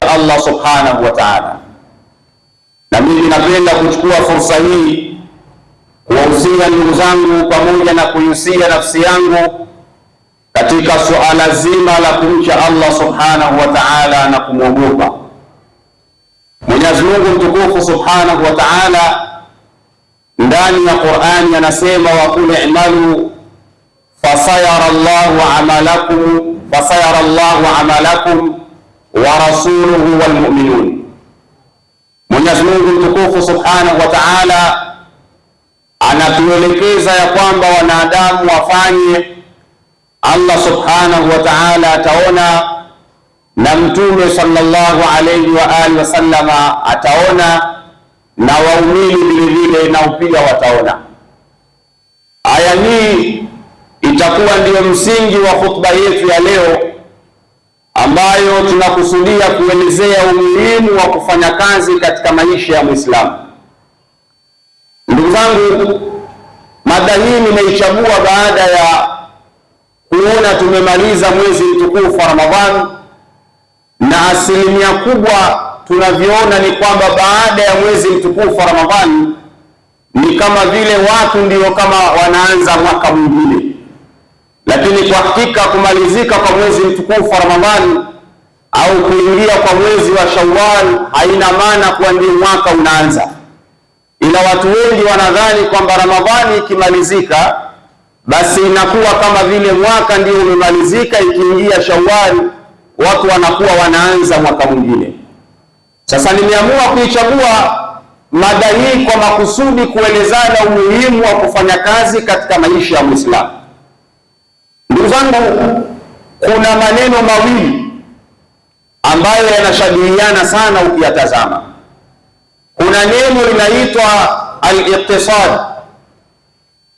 cha Allah subhanahu wa ta'ala. Na mimi napenda kuchukua fursa hii kuwahusia ndugu zangu pamoja na kuihusia nafsi yangu katika suala zima la kumcha Allah subhanahu wa ta'ala na kumwogopa. Mwenyezi Mungu mtukufu subhanahu wa ta'ala ndani ya Qur'ani anasema, wa qul i'malu fasayara Allahu amalakum wa rasuluhu wal mu'minun. Mwenyezi Mungu mtukufu subhanahu wa ta'ala anatuelekeza ya kwamba wanadamu wafanye, Allah subhanahu wa ta'ala ataona, na Mtume sallallahu alayhi wa alihi wasallama ataona, na waumini vile vile nao pia wataona. Aya hii itakuwa ndiyo msingi wa khutba yetu ya leo, ambayo tunakusudia kuelezea umuhimu wa kufanya kazi katika maisha ya Muislamu. Ndugu zangu, mada hii nimeichagua baada ya kuona tumemaliza mwezi mtukufu wa Ramadhani, na asilimia kubwa tunavyoona ni kwamba baada ya mwezi mtukufu wa Ramadhani ni kama vile watu ndio kama wanaanza mwaka mwingine. Lakini kwa hakika kumalizika kwa mwezi mtukufu wa Ramadhani au kuingia kwa mwezi wa Shawwal haina maana kwa ndio mwaka unaanza, ila watu wengi wanadhani kwamba Ramadhani ikimalizika basi inakuwa kama vile mwaka ndio umemalizika, ikiingia Shawwal watu wanakuwa wanaanza mwaka mwingine. Sasa nimeamua kuichagua mada hii kwa makusudi kuelezana umuhimu wa kufanya kazi katika maisha ya Muislamu. Ndugu zangu, kuna maneno mawili ambayo yanashabihiana sana ukiyatazama. Kuna neno linaitwa al-iqtisad.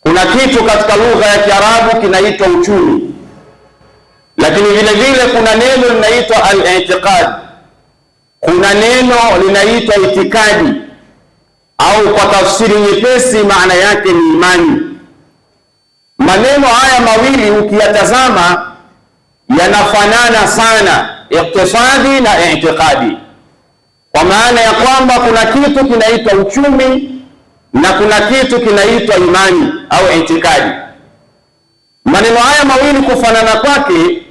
Kuna kitu katika lugha ya Kiarabu kinaitwa uchumi, lakini vile vile kuna neno linaitwa al-i'tiqad. Kuna neno linaitwa itikadi, au kwa tafsiri nyepesi maana yake ni imani. Maneno haya mawili ukiyatazama yanafanana sana, iktisadi na i'tiqadi, kwa maana ya kwamba kuna kitu kinaitwa uchumi na kuna kitu kinaitwa imani au itikadi. Maneno haya mawili kufanana kwake,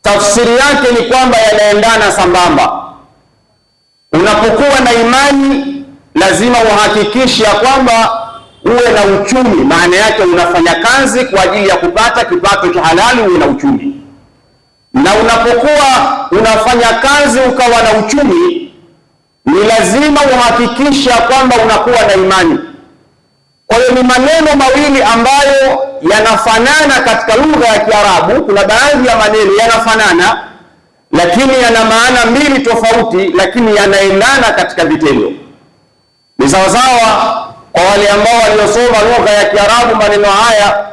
tafsiri yake ni kwamba yanaendana sambamba. Unapokuwa na imani lazima uhakikishe kwamba uwe na uchumi, maana yake unafanya kazi kwa ajili ya kupata kipato cha halali, uwe na uchumi. Na unapokuwa unafanya kazi ukawa na uchumi, ni lazima uhakikishe kwamba unakuwa na imani. Kwa hiyo ni maneno mawili ambayo yanafanana katika lugha ya Kiarabu. Kuna baadhi ya maneno yanafanana lakini yana maana mbili tofauti, lakini yanaendana katika vitendo. Ni sawasawa kwa wale ambao waliosoma lugha ya Kiarabu, maneno haya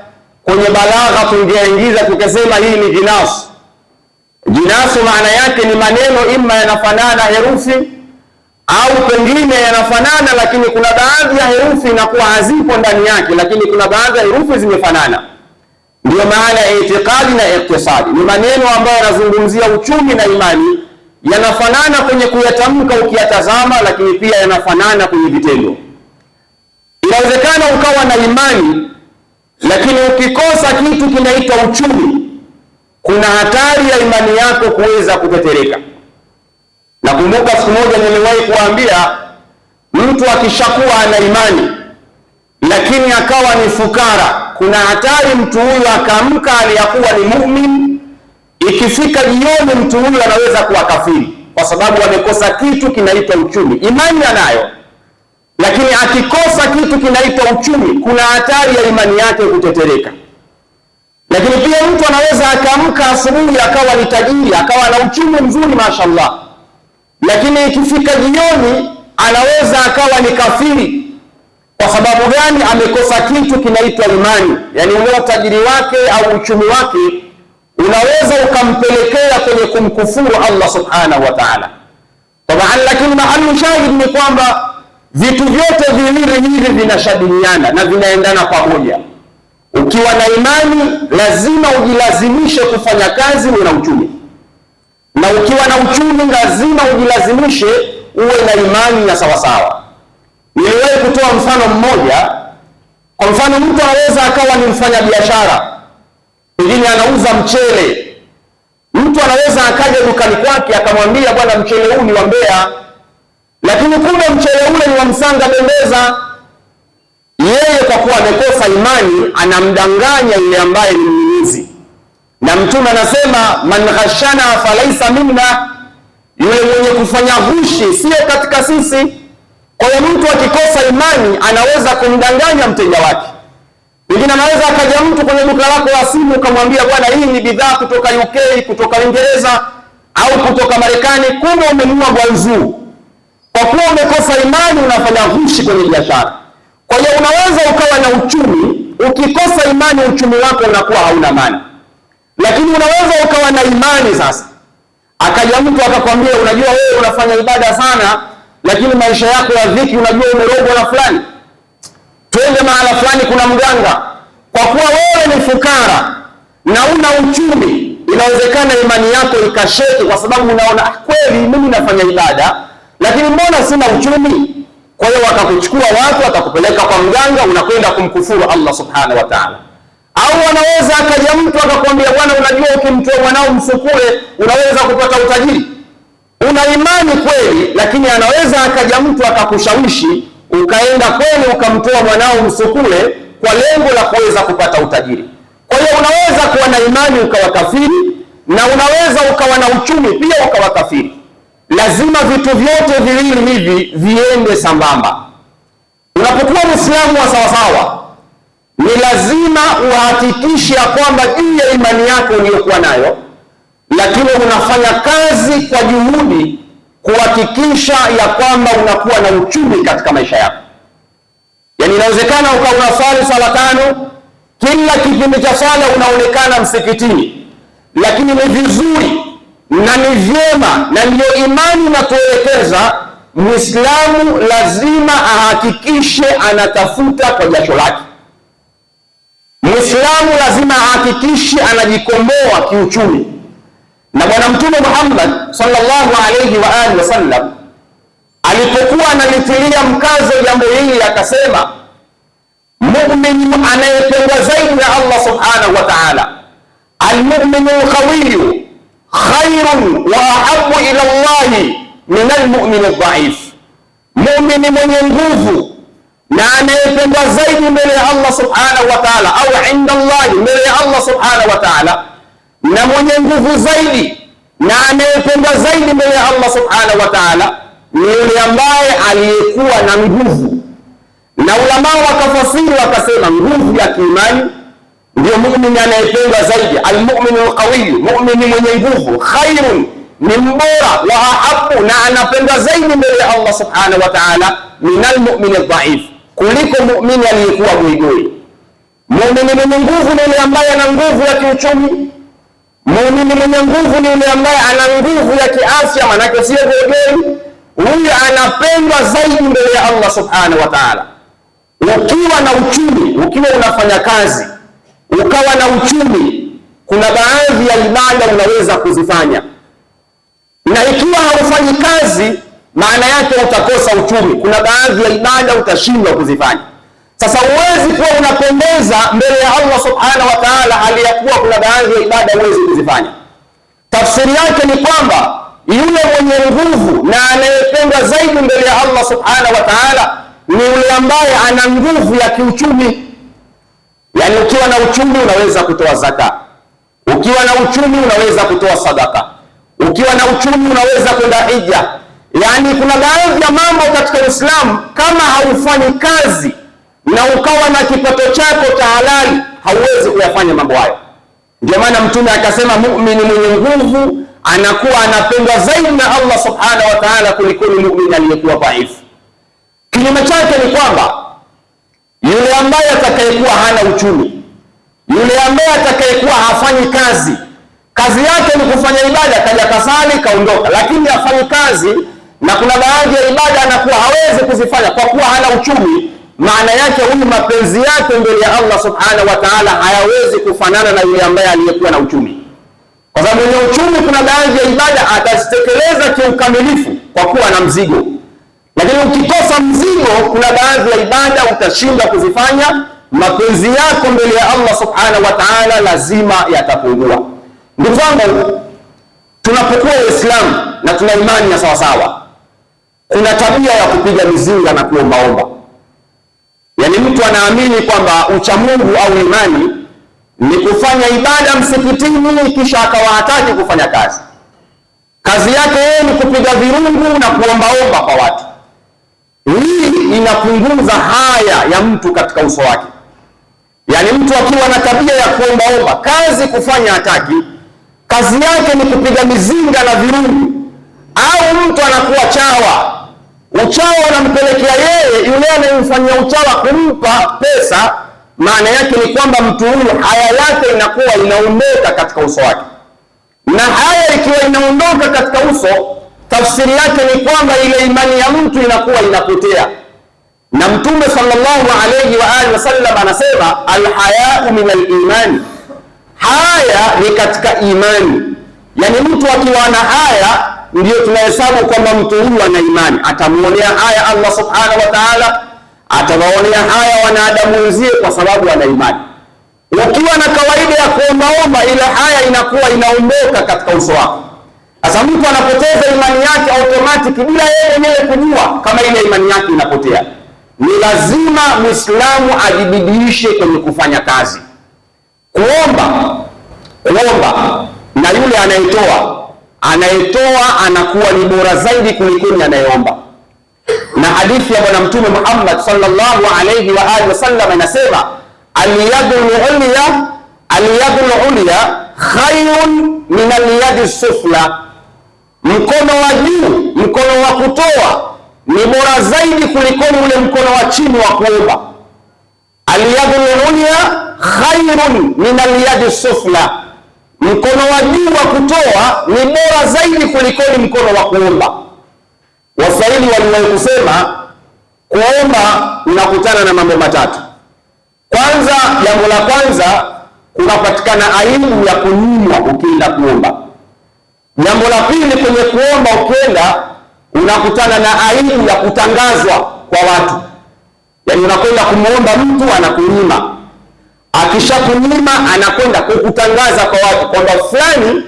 kwenye balagha tungeaingiza tukasema hii ni jinasu. Jinasu maana yake ni maneno ima yanafanana herufi au pengine yanafanana, lakini kuna baadhi ya herufi inakuwa hazipo ndani yake, lakini kuna baadhi ya herufi zimefanana. Ndio maana ya itikadi na iktisadi. Ni maneno ambayo yanazungumzia uchumi na imani, yanafanana kwenye kuyatamka ukiyatazama, lakini pia yanafanana kwenye vitendo. Inawezekana ukawa na imani lakini ukikosa kitu kinaitwa uchumi, kuna hatari ya imani yako kuweza kutetereka. Nakumbuka siku moja niliwahi kuambia, mtu akishakuwa ana imani lakini akawa ni fukara, kuna hatari mtu huyu akaamka aliyakuwa ni muumini, ikifika jioni mtu huyu anaweza kuwa kafiri, kwa sababu amekosa kitu kinaitwa uchumi. Imani anayo, lakini akikosa kitu kinaitwa uchumi, kuna hatari ya imani yake kutetereka. Lakini pia mtu anaweza akaamka asubuhi akawa ni tajiri, akawa na uchumi mzuri mashallah, lakini ikifika jioni anaweza akawa ni kafiri. Kwa sababu gani? Amekosa kitu kinaitwa imani. Yani ule utajiri wake au uchumi wake unaweza ukampelekea kwenye kumkufuru Allah subhanahu wa ta'ala. Tabaan, lakini mahalu shahid ni kwamba vitu vyote viwili hivi vinashabihiana na vinaendana pamoja. Ukiwa na imani lazima ujilazimishe kufanya kazi, uwe na uchumi. na ukiwa na uchumi lazima ujilazimishe uwe na imani ya sawasawa. Niliwahi kutoa mfano mmoja. Kwa mfano, mtu anaweza akawa ni mfanya biashara, pengine anauza mchele. Mtu anaweza akaja dukani kwake akamwambia, bwana, mchele huu ni wa Mbeya, lakini kumbe mchele ule ni wa Msanga Bembeza. Yeye kwa kuwa amekosa imani anamdanganya yule ambaye ni mnunuzi, na Mtume anasema man ghashana falaisa minna, yule mwenye kufanya ghushi sio katika sisi. Kwa hiyo mtu akikosa imani anaweza kumdanganya mteja wake. Pengine anaweza akaja mtu kwenye duka lako la simu ukamwambia, bwana, hii ni bidhaa kutoka UK, kutoka Uingereza au kutoka Marekani, kumbe umenunua Guangzhou. Kwa kuwa umekosa imani unafanya ghushi kwenye biashara. Kwa hiyo unaweza ukawa na uchumi, ukikosa imani uchumi wako unakuwa hauna maana. Lakini unaweza ukawa na imani. Sasa akaja mtu akakwambia, unajua wewe unafanya ibada sana, lakini maisha yako ya dhiki, unajua umerogwa na fulani, twende mahala fulani kuna mganga. Kwa kuwa wewe ni fukara na una uchumi, inawezekana imani yako ikasheki, kwa sababu unaona kweli mimi nafanya ibada lakini mbona sina uchumi. Kwa hiyo wakakuchukua watu wakakupeleka kwa mganga, unakwenda kumkufuru Allah subhanahu wa ta'ala. Au anaweza akaja mtu akakwambia, bwana, unajua ukimtoa mwanao msukule unaweza kupata utajiri. Una imani kweli, lakini anaweza akaja mtu akakushawishi ukaenda kweli ukamtoa mwanao msukule kwa lengo la kuweza kupata utajiri. Kwa hiyo unaweza kuwa na imani ukawa kafiri, na unaweza ukawa na uchumi pia ukawa kafiri. Lazima vitu vyote viwili hivi viende sambamba. Unapokuwa Muislamu wa sawasawa, ni lazima uhakikishe ya kwamba juu ya imani yako uliyokuwa nayo, lakini unafanya kazi kwa juhudi kuhakikisha ya kwamba unakuwa na uchumi katika maisha yako. Yaani inawezekana ukawa unaswali sala tano, kila kipindi cha sala unaonekana msikitini, lakini ni vizuri na ni vyema, na ndiyo imani inatuelekeza Muislamu lazima ahakikishe anatafuta kwa jasho lake. Muislamu lazima ahakikishe anajikomboa kiuchumi. Na Bwana Mtume Muhammad sallallahu alayhi wa alihi wasallam alipokuwa analitilia mkazo jambo hili akasema, mu'min anayependwa zaidi na Allah subhanahu wa ta'ala, al-mu'minu al-qawiyyu khairun wa ahabbu ila Allah min al-mu'min al-dha'if. Mu'min mwenye nguvu na anayependwa zaidi mbele ya Allah subhanahu wa ta'ala, au inda Allah, mbele ya Allah subhanahu wa ta'ala, na mwenye nguvu zaidi na anayependwa zaidi mbele ya Allah subhanahu wa ta'ala ni yule ambaye aliyekuwa na nguvu. Na ulama wakafasiri wakasema, nguvu ya kiimani ndio muumini anayependwa zaidi. Almu'minu alqawi, muumini mwenye nguvu, khairun, ni mbora, wa ahabbu, na anapendwa zaidi mbele ya Allah subhanahu wa ta'ala min almu'min aldha'if, kuliko muumini aliyekuwa goigoi. Muumini mwenye nguvu ni yule ambaye ana nguvu ya kiuchumi. Muumini mwenye nguvu ni yule ambaye ana nguvu ya kiafya, manake sio goigoi. Huyu anapendwa zaidi mbele ya Allah subhanahu wa ta'ala. Ukiwa na uchumi, ukiwa unafanya kazi ukawa na uchumi, kuna baadhi ya ibada unaweza kuzifanya, na ikiwa haufanyi kazi maana yake utakosa uchumi. Kuna baadhi ya ibada utashindwa kuzifanya. Sasa huwezi kuwa unapendeza mbele ya Allah subhanahu wa ta'ala hali ya kuwa kuna baadhi ya ibada huwezi kuzifanya. Tafsiri yake ni kwamba yule mwenye nguvu na anayependwa zaidi mbele ya Allah subhanahu wa ta'ala ni yule ambaye ana nguvu ya kiuchumi. Yani ukiwa na uchumi unaweza kutoa zaka, ukiwa na uchumi unaweza kutoa sadaka, ukiwa na uchumi unaweza kwenda hija. Yani kuna baadhi ya mambo katika Uislamu kama haufanyi kazi na ukawa na kipato chako cha halali hauwezi kuyafanya mambo hayo. Ndio maana Mtume akasema, muumini mwenye nguvu anakuwa anapendwa zaidi na Allah subhanahu wa ta'ala kuliko muumini aliyekuwa dhaifu. Kinyume chake ni kwamba yule ambaye atakayekuwa hana uchumi, yule ambaye atakayekuwa hafanyi kazi, kazi yake ni kufanya ibada, kaja kasali kaondoka, lakini hafanyi kazi, na kuna baadhi ya ibada anakuwa hawezi kuzifanya kwa kuwa hana uchumi, maana yake huyu mapenzi yake mbele ya Allah subhanahu wa ta'ala hayawezi kufanana na yule ambaye aliyekuwa na uchumi. Kwa kwamba mwenye uchumi kuna baadhi ya ibada atazitekeleza kiukamilifu kwa kuwa na mzigo, lakini ukikosa mzigo kuna baadhi ya ibada utashindwa kuzifanya. Mapenzi yako mbele ya Allah subhanahu wa ta'ala lazima yatapungua. Ndugu zangu, tunapokuwa Waislamu na tuna imani ya sawasawa, kuna tabia ya kupiga mizinga na kuombaomba. Yaani mtu anaamini kwamba uchamungu au imani ni kufanya ibada msikitini kisha akawa hataki kufanya kazi. Kazi yake yeye ni kupiga virungu na kuombaomba kwa watu. Hii inapunguza haya ya mtu katika uso wake. Yaani mtu akiwa na tabia ya kuombaomba, kazi kufanya hataki, kazi yake ni kupiga mizinga na virungu, au mtu anakuwa chawa. Uchawa unampelekea yeye yule anayemfanyia uchawa kumpa pesa. Maana yake ni kwamba mtu huyu haya yake inakuwa inaondoka katika uso wake, na haya ikiwa inaondoka katika uso, tafsiri yake ni kwamba ile imani ya mtu inakuwa inapotea. Na Mtume sallallahu alayhi wa alihi wasallam anasema alhayau min al-imani, haya ni katika imani. Yani mtu akiwa na haya ndio tunahesabu kwamba mtu huyu ana imani. Atamuonea haya Allah subhanahu wa ta'ala, atawaonea haya wanadamu wenzie kwa sababu ana imani. Ukiwa na kawaida ya kuombaomba, ile haya inakuwa inaondoka katika uso wako. Sasa mtu anapoteza imani yake automatic bila yeye mwenyewe kujua kama ile imani yake inapotea. Ni lazima Muislamu ajibidiishe kwenye kufanya kazi, kuomba na yule anayetoa anakuwa ni bora zaidi kuliko anayeomba. Na hadithi ya Bwana Mtume Muhammad sallallahu alayhi wa alihi wasallam inasema al-yadul ulya khayrun min al-yadi sufla, mkono wa juu, mkono wa kutoa ni bora zaidi kuliko ule mkono wa chini wa kuomba. Al-yadul ulya khayrun min al-yadi sufla, mkono wa juu wa kutoa ni bora zaidi kuliko mkono wa kuomba. Waswahili waliwahi kusema kuomba unakutana na mambo matatu. Kwanza, jambo la kwanza, kunapatikana aibu ya kunyimwa ukienda kuomba. Jambo la pili, kwenye kuomba ukienda unakutana na aibu ya kutangazwa kwa watu. Yaani unakwenda kumuomba mtu anakunyima, akishakunyima anakwenda kukutangaza kwa watu kwamba fulani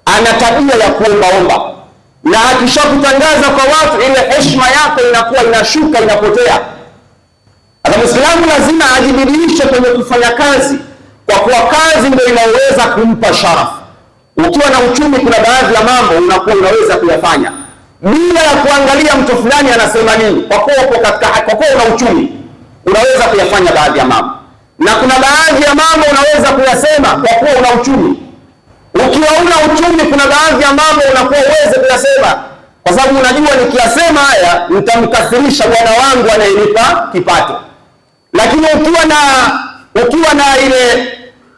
ana tabia ya kuombaomba, na akishakutangaza kwa watu ile heshima yako inakuwa inashuka, inapotea. Sasa Muislamu lazima ajibidiishe kwenye kufanya kazi, kwa kuwa kazi ndio inaweza kumpa sharafu. Ukiwa na uchumi, kuna baadhi ya mambo unakuwa unaweza kuyafanya bila ya kuangalia mtu fulani anasema nini. Kwa kuwa una uchumi unaweza kuyafanya baadhi ya mambo, na kuna baadhi ya mambo unaweza kuyasema kwa kuwa una uchumi. Ukiwa una uchumi, kuna baadhi ya mambo unakuwa uweze kuyasema kwa sababu unajua nikiyasema haya nitamkasirisha bwana wangu anayenipa kipato. Lakini ukiwa na ile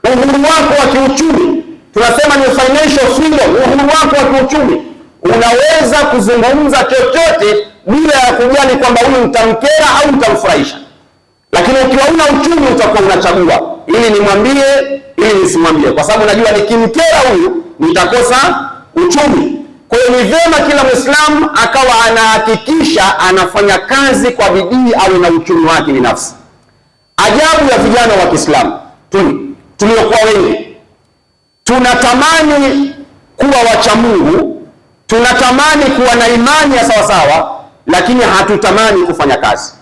uhuru wako wa kiuchumi, tunasema ni financial freedom, uhuru wako wa kiuchumi, unaweza kuzungumza chochote bila ya kujali kwamba huyu nitamkera au nitamfurahisha. Lakini ukiwa una uchumi utakuwa unachagua ili nimwambie, ili nisimwambie, kwa sababu najua nikimkera huyu nitakosa uchumi. Kwa hiyo ni vyema kila Muislamu akawa anahakikisha anafanya kazi kwa bidii, awe na uchumi wake binafsi. Ajabu ya vijana wa Kiislamu tuliokuwa wengi, tunatamani kuwa wacha Mungu, tunatamani kuwa na imani ya sawasawa, lakini hatutamani kufanya kazi.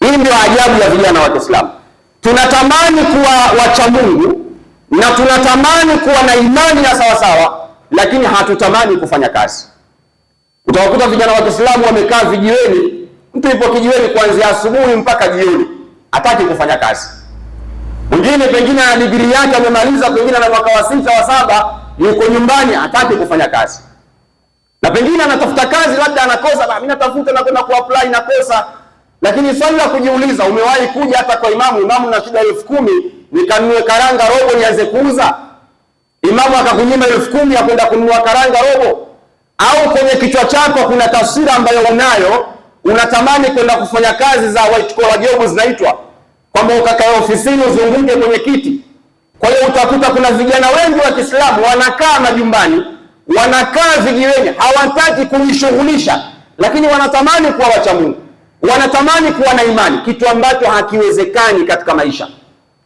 Hii ndio ajabu ya vijana wa Kiislamu. Tunatamani kuwa wacha Mungu na tunatamani kuwa na imani ya sawasawa, lakini hatutamani kufanya kazi. Utawakuta vijana wa Kiislamu wamekaa vijiweni, mtu yupo kijiweni kuanzia asubuhi mpaka jioni, hataki kufanya kazi. Mwingine pengine ana degree yake amemaliza, pengine na mwaka wa 6 wa 7, yuko nyumbani hataki kufanya kazi. Na pengine anatafuta kazi, labda anakosa, mimi natafuta na kwenda kuapply nakosa. Lakini swali la kujiuliza, umewahi kuja hata kwa imamu na shida 10,000 nikanunue karanga robo nianze kuuza? Imamu akakunyima 10,000 ya kwenda kununua karanga robo? Au kwenye kichwa chako kuna taswira ambayo unayo, unatamani kwenda kufanya kazi za white collar job zinaitwa, kwamba ukakae ofisini uzunguke kwenye kiti? Kwa hiyo utakuta kuna vijana wengi wa Kiislamu wanakaa majumbani, wanakaa vijiweni, hawataki kujishughulisha, lakini wanatamani kuwa wacha Mungu, wanatamani kuwa na imani, kitu ambacho hakiwezekani katika maisha.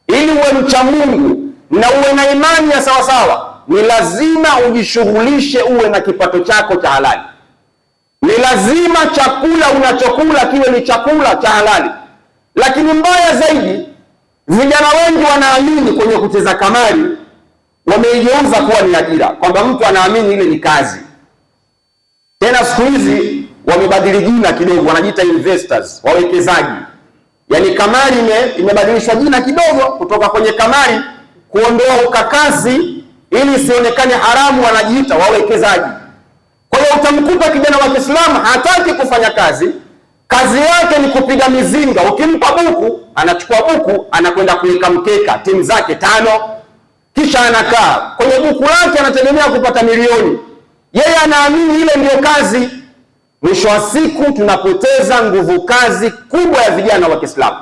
Ili uwe mcha Mungu na uwe na imani ya sawasawa, ni lazima ujishughulishe, uwe na kipato chako cha halali. Ni lazima chakula unachokula kiwe ni chakula cha halali. Lakini mbaya zaidi, vijana wengi wanaamini kwenye kucheza kamari, wameigeuza kuwa ni ajira, kwamba mtu anaamini ile ni kazi. Tena siku hizi wamebadili jina kidogo, wanajiita investors, wawekezaji. Yaani kamari imebadilishwa jina kidogo, kutoka kwenye kamari kuondoa ukakasi ili isionekane haramu, wanajiita wawekezaji. Kwa hiyo utamkuta kijana wa Kiislamu hataki kufanya kazi, kazi yake ni kupiga mizinga. Ukimpa buku, anachukua buku, anakwenda kuweka mkeka, timu zake 5, kisha anakaa kwenye buku lake, anategemea kupata milioni. Yeye anaamini ile ndiyo kazi. Mwisho wa siku tunapoteza nguvu kazi kubwa ya vijana wa Kiislamu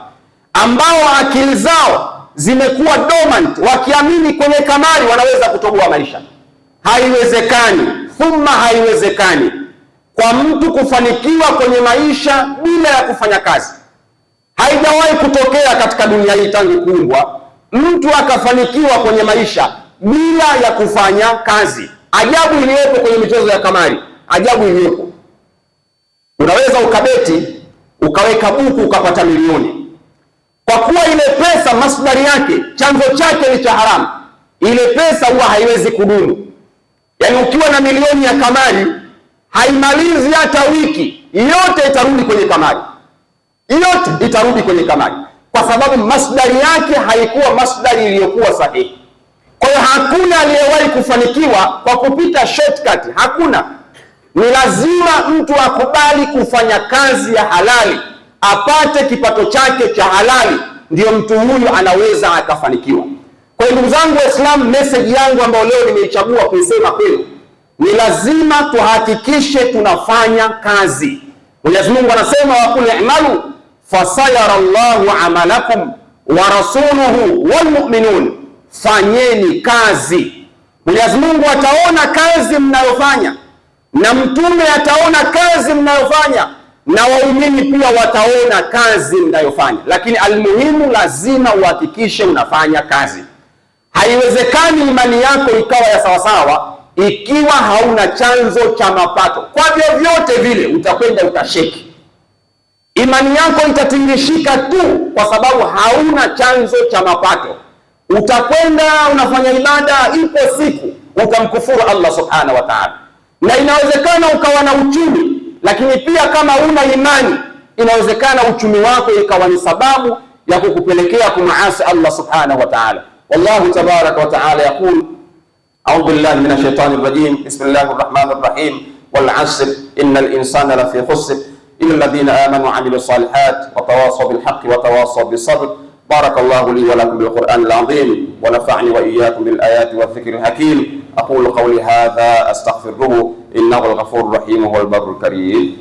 ambao akili zao zimekuwa dormant, wakiamini kwenye kamari wanaweza kutoboa maisha. Haiwezekani, thumma haiwezekani kwa mtu kufanikiwa kwenye maisha bila ya kufanya kazi. Haijawahi kutokea katika dunia hii tangu kuumbwa mtu akafanikiwa kwenye maisha bila ya kufanya kazi. Ajabu iliyopo kwenye michezo ya kamari, ajabu iliyopo. Unaweza ukabeti, ukaweka buku, ukapata milioni. Kwa kuwa ile pesa masdari yake, chanzo chake ni cha haramu, ile pesa huwa haiwezi kudumu. Yaani ukiwa na milioni ya kamari, haimalizi hata wiki, yote itarudi kwenye kamari. Yote itarudi kwenye kamari, kwa sababu masdari yake haikuwa masdari iliyokuwa sahihi. Kwa hiyo hakuna aliyewahi kufanikiwa kwa kupita shortcut, hakuna. Ni lazima mtu akubali kufanya kazi ya halali, apate kipato chake cha halali, ndio mtu huyu anaweza akafanikiwa. Kwa hiyo ndugu zangu Waislamu, message yangu ambayo leo nimeichagua kuisema kwenu, ni lazima tuhakikishe tunafanya kazi. Mwenyezi Mungu anasema, wa qul i'malu fasayara Allahu amalakum wa rasuluhu wal mu'minun, fanyeni kazi. Mwenyezi Mungu ataona kazi mnayofanya, na mtume ataona kazi mnayofanya, na waumini pia wataona kazi mnayofanya. Lakini almuhimu, lazima uhakikishe unafanya kazi. Haiwezekani imani yako ikawa ya sawasawa ikiwa hauna chanzo cha mapato. Kwa vyovyote vile utakwenda utasheki. Imani yako itatingishika tu kwa sababu hauna chanzo cha mapato. Utakwenda unafanya ibada, ipo siku utamkufuru Allah subhanahu wa ta'ala. Na inawezekana ukawa na uchumi, lakini pia kama una imani, inawezekana uchumi wako ikawa ni sababu ya kukupelekea kumaasi Allah subhanahu wa ta'ala. Wallahu tabaraka wa ta'ala yaqul, a'udhu billahi minash shaitani rajim, bismillahir rahmanir rahim, wal 'asr innal insana lafi khusr illa alladhina amanu wa 'amilus salihat wa tawasaw bil haqqi wa tawasaw bis sabr. Barakallahu li wa lakum bil Qur'anil 'azim wa nafa'ani wa iyyakum bil ayati wa dhikril hakim. أقول قولي هذا أستغفره إنه الغفور الرحيم هو البر الكريم.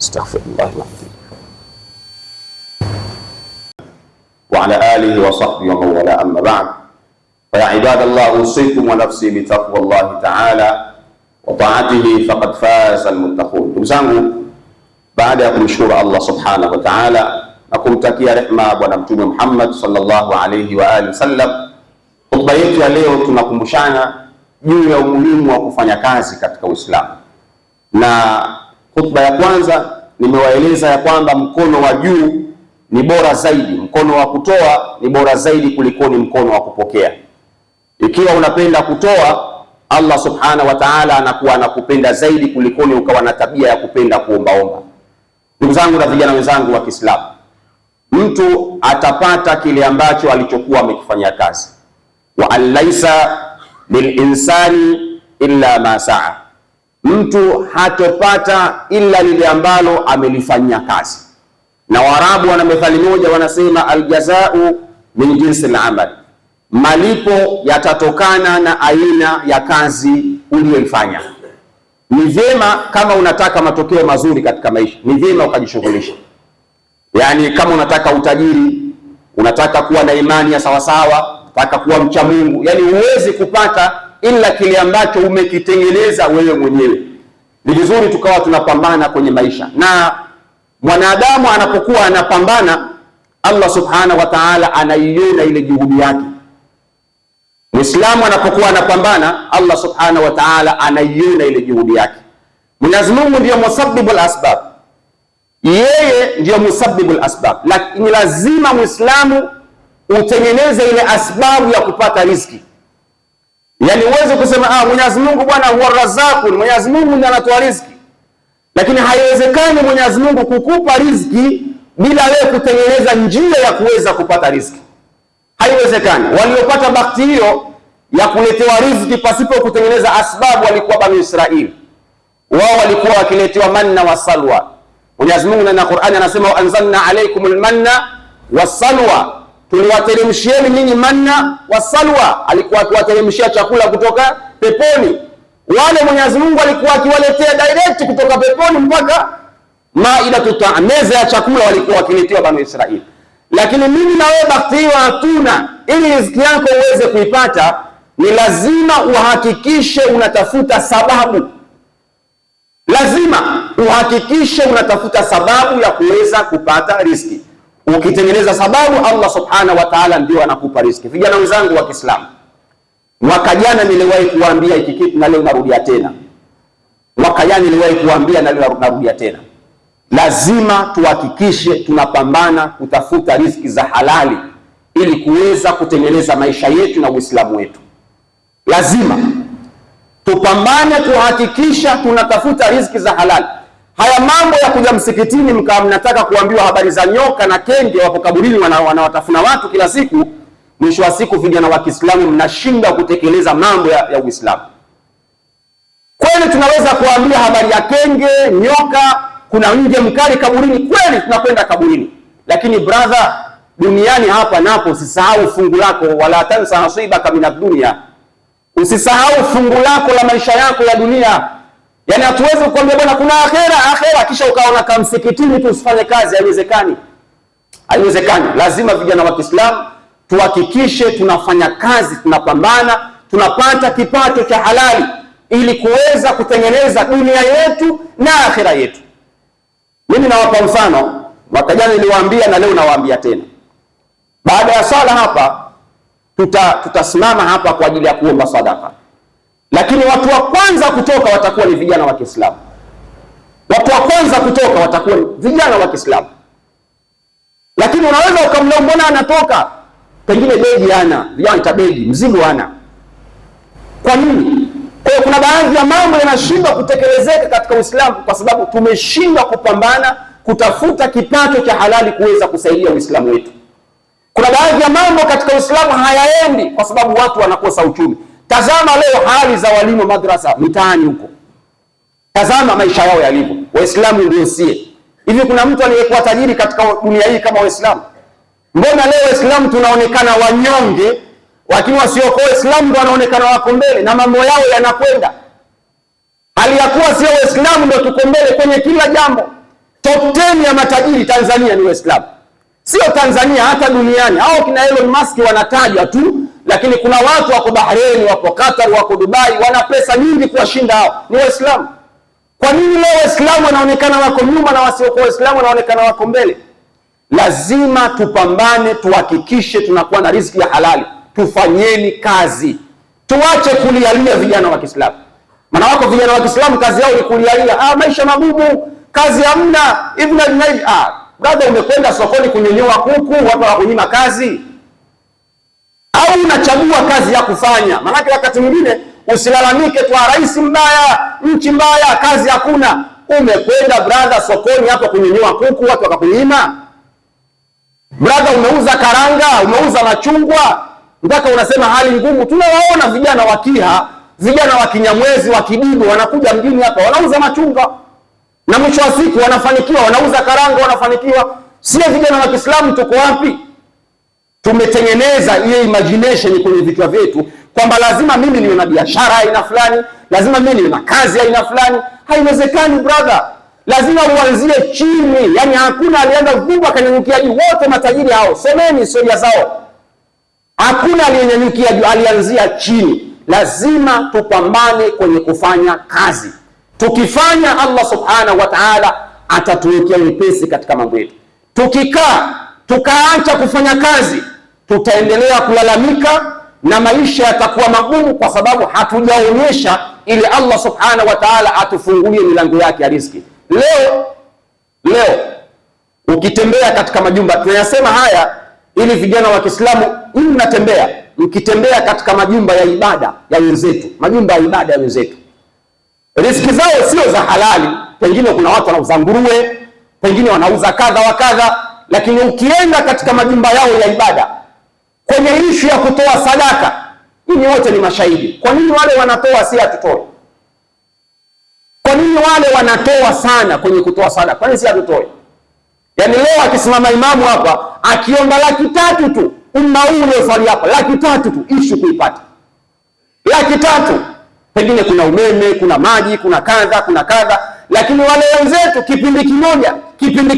استغفر الله العظيم. وعلى آله وصحبه ومن والاه، أما بعد، فيا عباد الله، أوصيكم ونفسي بتقوى الله تعالى وطاعته فقد فاز المتقون. Ndugu zangu, baada ya kumshukuru Allah subhanahu wa ta'ala na kumtakia rehema Bwana Mtume Muhammad sallallahu alayhi wa alihi wasallam, hotuba yetu ya leo tunakumbushana juu ya umuhimu wa kufanya kazi katika Uislamu. Na hotuba ya kwanza nimewaeleza ya kwamba mkono wa juu ni bora zaidi, mkono wa kutoa ni bora zaidi kulikoni mkono wa kupokea. Ikiwa unapenda kutoa, Allah subhanahu wa ta'ala anakuwa anakupenda zaidi kulikoni ukawa na tabia ya kupenda kuombaomba. Ndugu zangu na vijana wenzangu wa Kiislamu, mtu atapata kile ambacho alichokuwa amekifanyia kazi. Wa alaisa lilinsani illa ma saa, mtu hatopata illa lile ambalo amelifanyia kazi. Na Waarabu wana methali moja, wanasema aljazau min jinsi al-amal, malipo yatatokana na aina ya kazi uliyoifanya. Ni vyema kama unataka matokeo mazuri katika maisha, ni vyema ukajishughulisha. Yaani kama unataka utajiri, unataka kuwa na imani ya sawasawa, taka kuwa mcha Mungu. Yani huwezi kupata ila kile ambacho umekitengeneza wewe mwenyewe. Ni vizuri tukawa tunapambana kwenye maisha, na mwanadamu anapokuwa anapambana, Allah subhanahu wa ta'ala anaiona ile juhudi yake. Muislamu anapokuwa anapambana, Allah subhanahu wa ta'ala anaiona ile juhudi yake. Mwenyezi Mungu ndiyo musabbibul asbab, yeye ndiyo musabbibul asbab, lakini lazima Muislamu utengeneze ile asbabu ya kupata riziki. Yani uweze kusema Mwenyezi Mungu bwana huwa Razzaqun, Mwenyezi Mungu ndiye anatoa riziki, lakini haiwezekani Mwenyezi Mungu kukupa riziki bila wewe kutengeneza njia ya kuweza kupata riziki. Haiwezekani. Waliopata bahati hiyo ya kuletewa riziki pasipo kutengeneza asbabu walikuwa Bani Israili. Wao walikuwa wakiletewa manna wa salwa. Mwenyezi Mungu ndani ya Qur'ani anasema anzalna alaykumul manna wasalwa, tuliwateremshieni ninyi manna wasalwa. Alikuwa akiwateremshia chakula kutoka peponi. Wale Mwenyezi Mungu alikuwa akiwaletea direct kutoka peponi mpaka maidatu ta'am, meza ya chakula walikuwa wakiletewa Bani Israili. Lakini mimi na wewe bahati hiyo hatuna. Ili riziki yako uweze kuipata, ni lazima uhakikishe unatafuta sababu. Lazima uhakikishe unatafuta sababu ya kuweza kupata riziki. Ukitengeneza sababu, Allah subhanahu wa ta'ala ndio anakupa riziki. Vijana wenzangu wa Kiislamu, mwaka jana niliwahi kuambia hiki kitu na leo narudia tena. Mwaka jana niliwahi kuambia na leo narudia tena. Lazima tuhakikishe tunapambana kutafuta riziki za halali ili kuweza kutengeneza maisha yetu na Uislamu wetu. Lazima tupambane kuhakikisha tunatafuta riziki za halali. Haya mambo ya kuja msikitini mnataka kuambiwa habari za nyoka na kenge wapo kaburini wanawatafuna watu kila siku, mwisho wa siku vijana wa Kiislamu mnashinda kutekeleza mambo ya Uislamu. Kweli tunaweza kuambia habari ya kenge, nyoka, kuna nge mkali kaburini, kweli tunakwenda kaburini. Lakini brother, duniani hapa napo usisahau fungu lako, wala tansa nasibaka minad dunya. Usisahau fungu lako la maisha yako ya dunia. Yani hatuwezi kukwambia bwana kuna akhera kisha ukaona kama msikitini tu usifanye kazi. Haiwezekani. Haiwezekani. Lazima vijana wa Kiislamu tuhakikishe tunafanya kazi, tunapambana, tunapata kipato cha halali ili kuweza kutengeneza dunia yetu na akhera yetu. Mimi nawapa mfano, mwaka jana niliwaambia na leo nawaambia tena. Baada ya sala hapa tutasimama hapa kwa ajili ya kuomba sadaka. Lakini watu wa kwanza kutoka watakuwa ni vijana wa Kiislamu. Watu wa kwanza kutoka watakuwa ni vijana wa Kiislamu. Lakini unaweza ukamlaumu mbona anatoka? Pengine begi hana, vijana begi, mzigo hana. Kwa nini? Kwa hiyo kuna baadhi ya mambo yanashindwa kutekelezeka katika Uislamu kwa sababu tumeshindwa kupambana kutafuta kipato cha halali kuweza kusaidia Uislamu wetu. Kuna baadhi ya mambo katika Uislamu hayaendi kwa sababu watu wanakosa uchumi. Tazama leo hali za walimu madrasa mitaani huko. Tazama maisha yao yalivyo. Waislamu ndio sie. Hivi kuna mtu aliyekuwa tajiri katika dunia hii kama Waislamu? Mbona leo Waislamu tunaonekana wanyonge, lakini wasiokuwa Waislamu ndio wanaonekana wako mbele na mambo yao yanakwenda? Hali ya kuwa sio Waislamu ndio tuko mbele kwenye kila jambo. Top 10 ya matajiri Tanzania ni Waislamu. Sio Tanzania, hata duniani. Hao kina Elon Musk wanatajwa tu, lakini kuna watu wako Bahrain, wako Qatar, wako Dubai, wana pesa nyingi kuwashinda hao. Ni Waislamu. Kwa nini leo Waislamu wanaonekana wako nyuma na wasiokuwa Waislamu wanaonekana wako mbele? Lazima tupambane, tuhakikishe tunakuwa na riziki ya halali. Tufanyeni kazi. Tuache kulialia vijana wa Kiislamu. Maana wako vijana wa Kiislamu kazi yao ni kulialia, maisha magumu, kazi hamna, hivi na hivi. Brother, umekwenda sokoni kunyonyoa kuku, watu wakunyima kazi? Au unachagua kazi ya kufanya? Maana wakati mwingine usilalamike tu rais mbaya, nchi mbaya, kazi hakuna. Umekwenda brother sokoni hapo kunyonyoa kuku, watu wakakunyima? Brother, umeuza karanga, umeuza machungwa, mpaka unasema hali ngumu. Tunawaona vijana wa Kiha, vijana wa Kinyamwezi, wa Kidigo wanakuja mjini hapa wanauza machungwa. Na mwisho wa siku wanafanikiwa, wanauza karanga, wanafanikiwa. Sio vijana wa Kiislamu tuko wapi? Tumetengeneza ile imagination kwenye vichwa vyetu kwamba lazima mimi niwe na biashara aina fulani, lazima mimi niwe na kazi aina fulani. Haiwezekani brother. Lazima uanzie chini. Yani hakuna alianza kubwa akanyanyukia juu. Wote matajiri hao, someni historia zao. Hakuna aliyenyanyukia juu, alianzia chini. Lazima tupambane kwenye kufanya kazi. Tukifanya, Allah subhanahu wa ta'ala atatuwekea wepesi katika mambo yetu. Tukikaa tukaacha kufanya kazi, tutaendelea kulalamika na maisha yatakuwa magumu, kwa sababu hatujaonyesha ili Allah subhanahu wa ta'ala atufungulie milango yake ya riziki. Leo ukitembea katika majumba, tunayasema haya ili vijana wa Kiislamu, mnatembea mkitembea katika majumba ya ibada ya wenzetu, majumba ya ibada ya wenzetu, riziki zao sio za halali. Pengine kuna watu wanauza nguruwe, pengine wanauza kadha wa kadha, lakini ukienda katika majumba yao ya ibada kwenye ishu ya kutoa sadaka, ninyi wote ni mashahidi. Kwa nini wale wanatoa si hatutoe? Kwa nini wale wanatoa sana kwenye kutoa sadaka, kwa nini si hatutoe? Yaani leo akisimama imamu hapa akiomba 300 tu, umma huu ulioswali hapa 300 tu, ishu kuipata 300. Pengine kuna umeme, kuna maji, kuna kadha, lakini wale wenzetu kipindi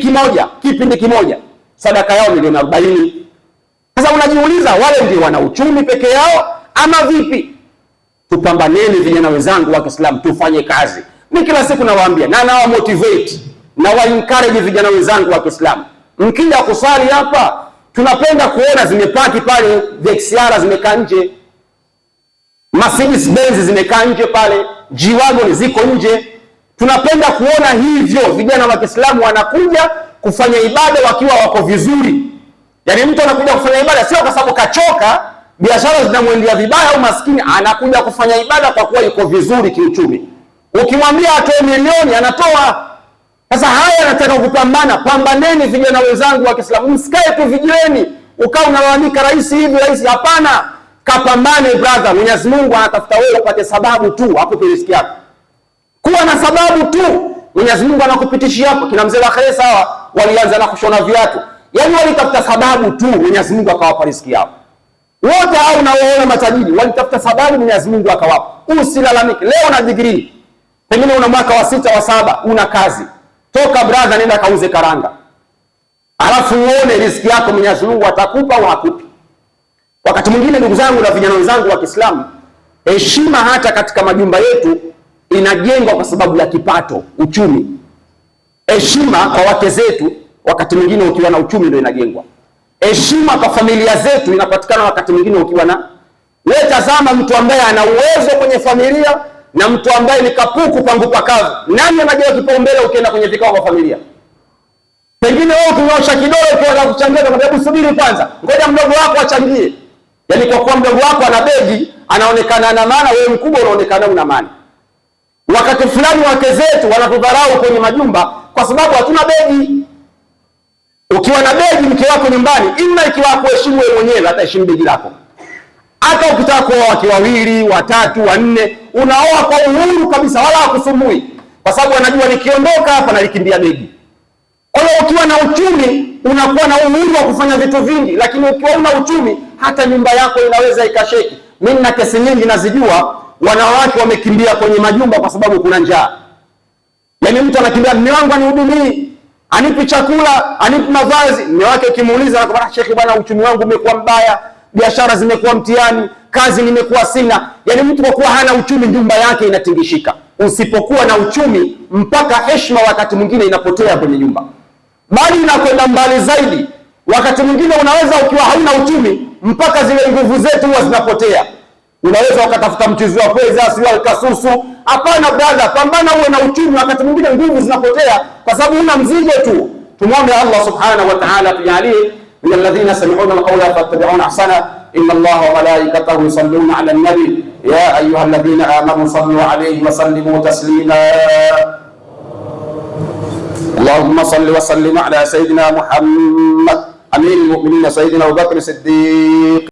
kimoja sadaka yao milioni 40. Sasa unajiuliza, wale ndio wana uchumi peke yao ama vipi? Tupambaneni vijana wenzangu wa Kiislamu, tufanye kazi. Mimi kila siku nawaambia na nawa motivate na wa encourage vijana wenzangu wa Kiislamu, mkija kusali hapa, tunapenda kuona zimepaki pale VXR zimekaa nje, Mercedes Benz zimekaa nje pale, G-Wagon ziko nje. Tunapenda kuona hivyo vijana wa Kiislamu wanakuja kufanya ibada wakiwa wako vizuri. Yaani mtu anakuja kufanya ibada sio kwa sababu kachoka, biashara zinamwendea vibaya au maskini, anakuja kufanya ibada kwa kuwa yuko vizuri kiuchumi. Ukimwambia atoe milioni anatoa. Sasa haya nataka kupambana. Pambaneni vijana wenzangu wa Kiislamu, msikae tu vijiweni ukao unalalamika rais hivi rais. Hapana, kapambane brother. Mwenyezi Mungu anatafuta wewe upate sababu tu akupe riziki yako. Kuwa na sababu tu, Mwenyezi Mungu anakupitishia hapo. Kina mzee wa Khair sawa, walianza na kushona viatu, yaani walitafuta sababu tu, Mwenyezi Mungu akawapa riziki yao. Wote hao unaoona matajiri walitafuta sababu, Mwenyezi Mungu akawapa. Usilalamike. Leo una degree, pengine una mwaka wa 6 wa 7, una kazi, toka brother, nenda kauze karanga, alafu uone riziki yako Mwenyezi Mungu atakupa au hakupi. Wakati mwingine ndugu zangu na vijana wenzangu wa Kiislamu, heshima hata katika majumba yetu inajengwa kwa sababu ya kipato, uchumi. Heshima kwa wake zetu wakati mwingine ukiwa na uchumi ndio inajengwa. Heshima kwa familia zetu inapatikana wakati mwingine ukiwa na. Wewe tazama mtu ambaye ana uwezo kwenye familia na mtu ambaye ni kapuku pangu pakavu. Nani anajua kipaumbele ukienda kwenye vikao vya familia? Pengine wewe ukinyosha kidole ukianza kuchangia kwa sababu subiri kwanza, ngoja mdogo wako achangie. Yaani kwa kuwa mdogo wako ana begi, anaonekana ana maana, wewe mkubwa unaonekana una maana. Wakati fulani wake zetu wanatudharau kwenye majumba kwa sababu hatuna begi. Ukiwa na begi mke wako nyumbani, ima ikiwa kuheshimu wewe mwenyewe ataheshimu begi lako. Hata ukitaka kuoa wake 2, 3, 4, unaoa kwa uhuru kabisa, wala hakusumbui, kwa sababu anajua nikiondoka hapa nalikimbia begi. Kwa hiyo ukiwa na uchumi unakuwa na uhuru wa kufanya vitu vingi, lakini ukiwa una uchumi hata nyumba yako inaweza ikasheki. Mimi nina kesi nyingi nazijua, wanawake wamekimbia kwenye majumba kwa sababu kuna njaa. Yaani mtu anakimbia, mume wangu anihudumii, anipi chakula, anipi mavazi. Mume wake ukimuuliza anakwambia, Sheikh bwana, uchumi wangu umekuwa mbaya, biashara zimekuwa mtihani, kazi nimekuwa sina. Yaani mtu kwa kuwa hana uchumi nyumba yake inatingishika. Usipokuwa na uchumi mpaka heshima wakati mwingine inapotea kwenye nyumba. Bali inakwenda mbali zaidi. Wakati mwingine unaweza ukiwa hauna uchumi mpaka zile nguvu zetu huwa zinapotea. Unaweza ukatafuta mchuzi wa pweza, sio alkasusu. Hapana brother, pambana uwe na uchumi, wakati mwingine nguvu zinapotea kwa sababu una mzigo tu. Tumwombe Allah subhanahu wa ta'ala tujalie min alladhina sami'una alqawla fattabi'una ahsana. Inna Allaha wa malaikatahu yusalluna 'ala an-nabi ya ayyuhalladhina amanu sallu 'alayhi wa sallimu taslima. Allahumma salli wa sallim ala sayyidina Muhammad amiril mu'minin sayyidina Abu Bakr as-Siddiq.